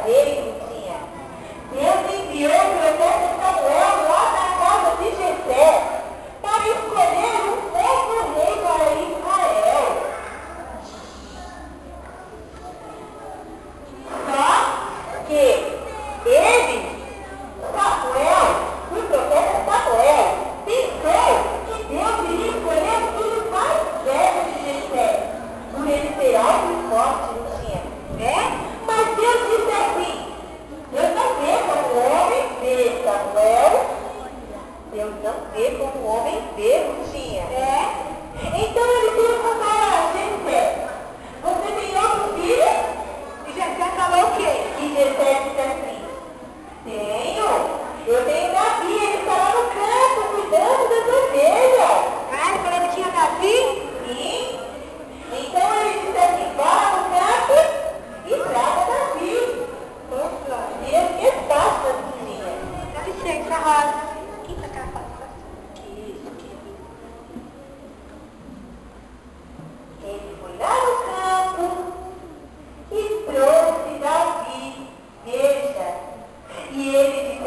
dele que não tinha. Deus enviou o profeta Samuel lá na casa de Jessé para escolher um novo rei para Israel. Só que ele, Samuel, o profeta Samuel, pensou que Deus iria escolher o filho mais velho de Jessé, por ele ser alto e forte, não tinha, né? Mas Deus disse assim: Deus não vê como o homem vê, Samuel. Deus não vê como o homem vê, não tinha, né? Então ele perguntou para Jessé: você tem outro filho? E Jessé falou o quê? E Jessé disse assim: eu tenho Davi, ele está lá no campo, cuidando das ovelhas. Ah, ele falou que tinha Davi? Sim. Então ele disse assim: vá no campo e traga Davi. Nossa, e ele é fácil assim, minha. Dá licença, Rosa. Quinta capa. Ele foi lá no campo e trouxe Davi. Veja. E ele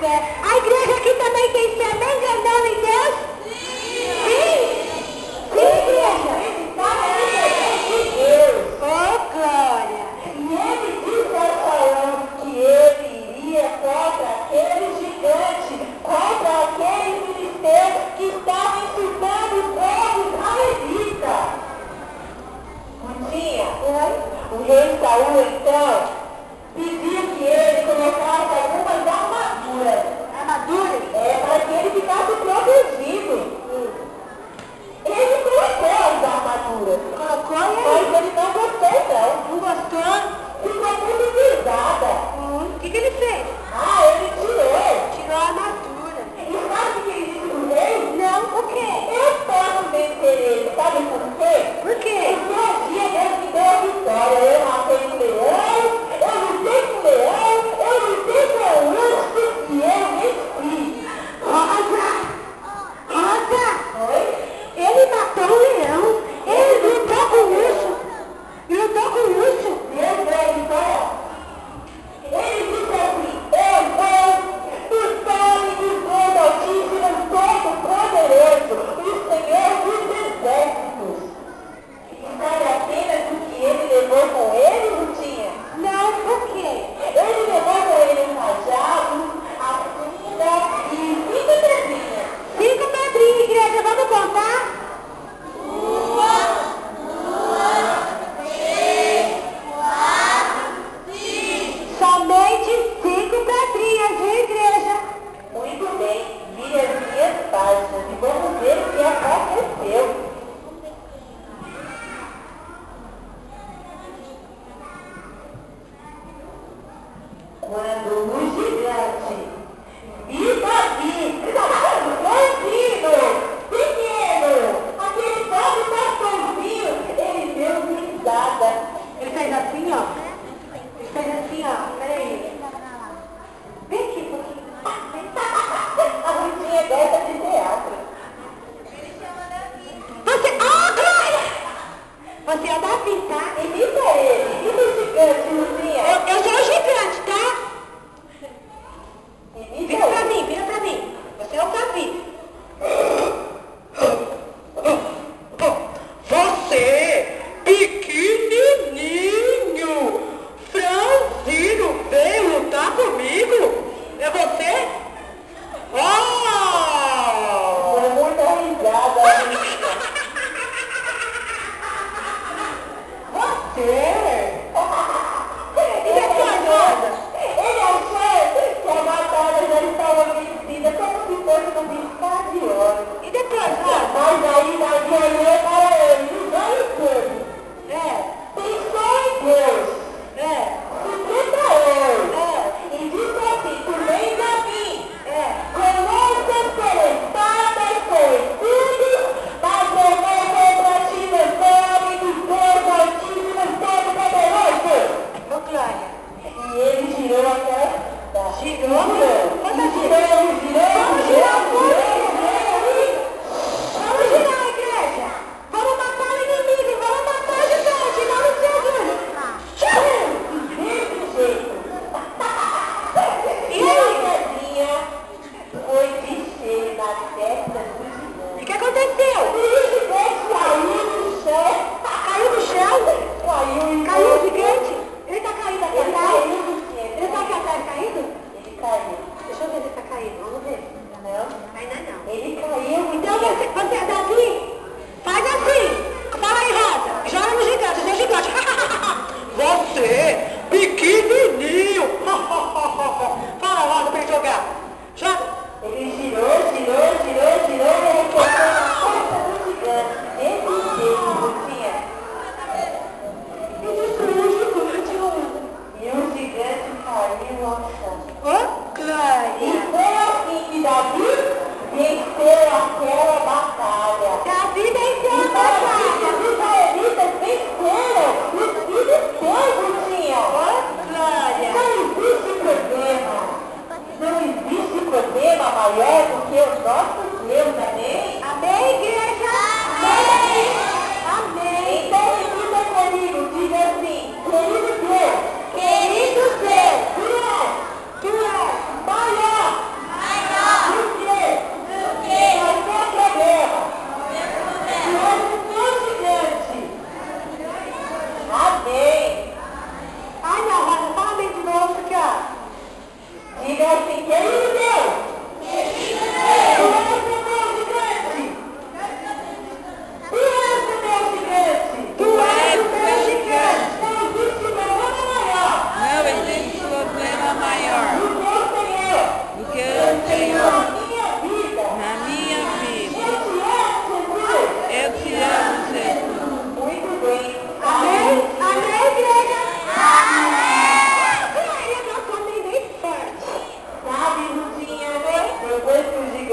fé. A igreja aqui também tem fé, nem enganando em Deus? Sim? Sim, igreja? Oh, glória! E ele disse ao Saul que ele iria contra aquele gigante, contra aquele filisteu que estava insultando o povo israelita. Um dia, o rei Saul, então, pediu que ele colocasse algumas armaduras. Armaduras? Para que ele ficasse protegido. Ele colocou as armaduras. Colocou Mas ele não gostou, não. Não gostou? Ficou muito visada. O que ele fez? Ele tirou. Tirou a armadura. E sabe o que ele disse pro rei? Não, por quê? Eu posso vencer ele. Sabe por quê? Por quê? Porque um dia Deus me deu a vitória. Eu matei um leão, eu lutei com o leão, eu lutei com o urso e eu venci. Rosa! Oi? Ele matou o leão. Ele lutou com o urso. Lutou com o urso. Deus deu a vitória. Ele disse assim, eu vou do nome do Deus Altíssimo, Todo-Poderoso, o Senhor dos Exércitos. E sabe apenas o que ele levou com ele, não tinha? Não, por quê? Ele levou com ele um machado, a funda e 5 pedrinhas. 5 pedrinhas, igreja, vamos contar? 1, 2, 3, 4, 5. Somente 5 pedrinhas, viu, igreja? Muito bem, vire as minhas páginas e vamos ver o que aconteceu. Quando o gigante e Davi, pequeno, aquele pobre pastorzinho, ele deu risada. Ele fez assim, ó. Ele fez assim, ó. Peraí. Vem aqui um pouquinho. A Rutinha gosta de teatro. Você... Ah, Glória! Você é o Davi, tá? Imita ele, imita o gigante, Rutinha. Eu sou o gigante, tá? Imita ele. Vira pra mim. Você é o Davi. Você, pequenininho, franzino, veio lutar comigo? É você? Oh! Deu muita risada. Você? Ele achou que a batalha já estava vencida, como se fosse um piscar de olhos. E depois, Mas aí Davi olhou para ele, nos olhos dele. Pensou em Deus. Se preparou. E disse assim, tu vens a mim. Começa ser espadas com escudos, mas eu vou contra ti no nome do Deus Altíssimo, Todo-Poderoso. Ô, Glória. E ele girou até... Girou? Vamos girar, igreja. Vamos matar o inimigo. Vamos matar o gigante. Em nome de Jesus. Desse jeito. E E a aí? pedrinha foi descer na testa do gigante. O que aconteceu? O gigante caiu no chão. Caiu no chão? Caiu o gigante? Ele tá caído aqui Ele atrás? caiu no chão. Ele tá aqui atrás caído? Ele caiu. Deixa eu ver se ele tá caído. Vamos ver. Não? Ainda não. Ele caiu. Então você é Davi? Faz assim. Fala aí, Rosa. Joga no gigante. Você é gigante. Você, pequenininho. Fala, Rosa, pra ele jogar. Joga. Ele girou, e ele cortou na costa do gigante. Desse jeito, Rutinha. E o gigante caiu ao chão. Ô, Glória. E foi assim que Davi venceu aquela batalha. Davi venceu a Os batalha. israelitas venceram os filisteus, Rutinha. Ô, Glória. Não existe problema maior do que o nosso Deus, amém? Amém, igreja? Amém. Amém. Então repita comigo, diga assim, querido Deus, Querido Deus, tu és tu és maior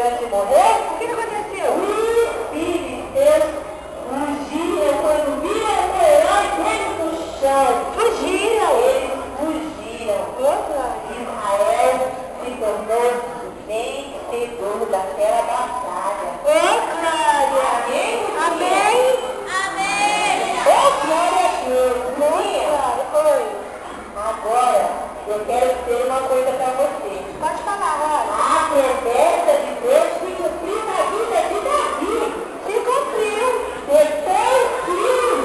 gigante morreu? O que aconteceu? Os filisteus fugiram quando viram o herói dentro do chão. Fugiram. Eles fugiram. Israel se tornou vencedor daquela batalha. Amém? Amém. Oh, glória a Deus. Oi. Agora, eu quero dizer uma coisa para você. Pode falar, olha. A promessa de Deus se cumpriu na vida de Davi. Se cumpriu. Depois que o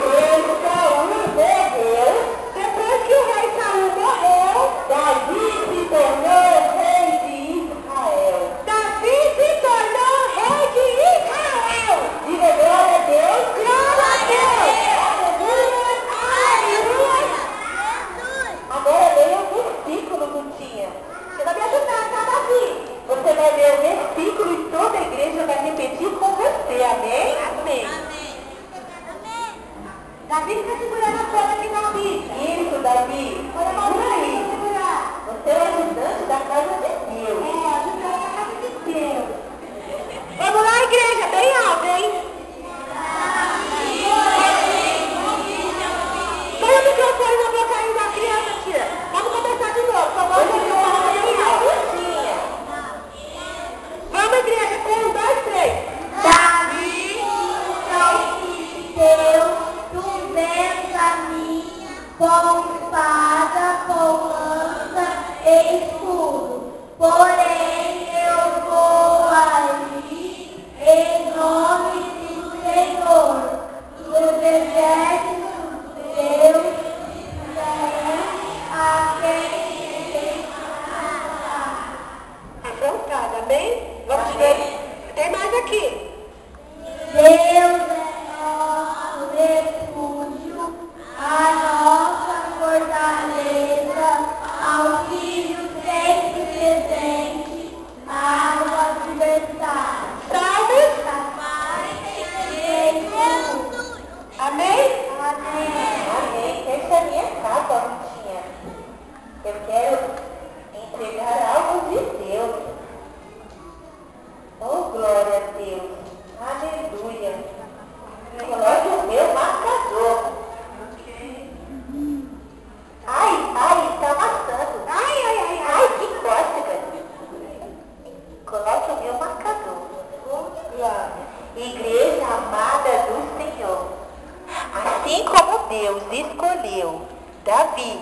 rei Saul morreu, Depois que o rei Saul morreu, Davi se tornou rei de Israel. Davi se tornou rei de Israel. Diga glória a Deus. Glória a Deus. Aleluia. Agora leia o versículo que tinha. Você vai me ajudar, tá, Davi? Você vai ler o versículo e toda a igreja vai repetir com você. Amém? Amém. Davi fica segurando a coisa aqui na Bíblia. Isso, Davi. Olha a mão aí, segurar. Você é o ajudante da casa de Deus. Ajudando a casa de Deus. Vamos lá, igreja, bem alto, hein? Põe o microfone na boca aí da criança, tia. Vamos começar de novo, só vamos começar bem alto. Vamos, igreja, com 1, 2, 3. Davi, Deus, tu vês a mim com espada, com lança e escudo. Porém, eu vou ali em nome do Senhor, dos exércitos, Deus, a quem Afrontada, amém? Vamos ver. Tem mais aqui. Deus é nosso refúgio, a nossa fortaleza, auxílio sempre presente, água libertada. Salmos. Amém? Amém. Essa é a minha capa, Rutinha. Eu quero entregar algo de Deus. Oh, glória a Deus. Aleluia. Coloque o meu marcador. Ai, está amassando. Ai, que cócega. Coloque o meu marcador. Oh, glória. Igreja amada do Senhor. Assim como Deus escolheu Davi,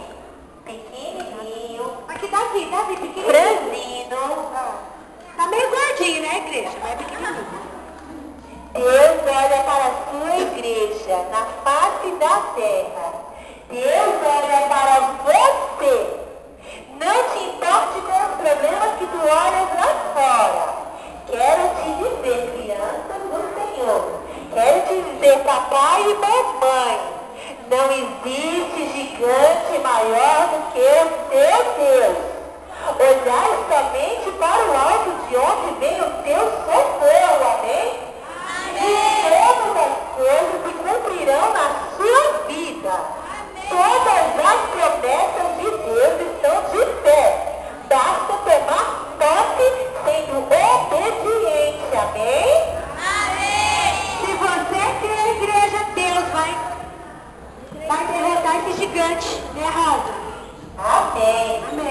pequenininho, Aqui, Davi, pequenininho. franzino, Tá meio gordinho, né, igreja? Mas é pequenininho. Deus olha para a sua igreja na face da terra. Deus olha para você. Não te importe com os problemas que tu olhas lá fora. Quero te dizer, crianças do Senhor. Quero te dizer, papai e mamãe. Não existe gigante maior do que o teu Deus. Olhai somente para o alto de onde vem o teu socorro. Amém? E todas as coisas se cumprirão na sua vida. Todas as promessas de Deus estão de pé. Basta tomar posse sendo obediente. Amém? Se você quer igreja, Deus vai derrotar esse gigante, né, Rosa? Amém. Amém.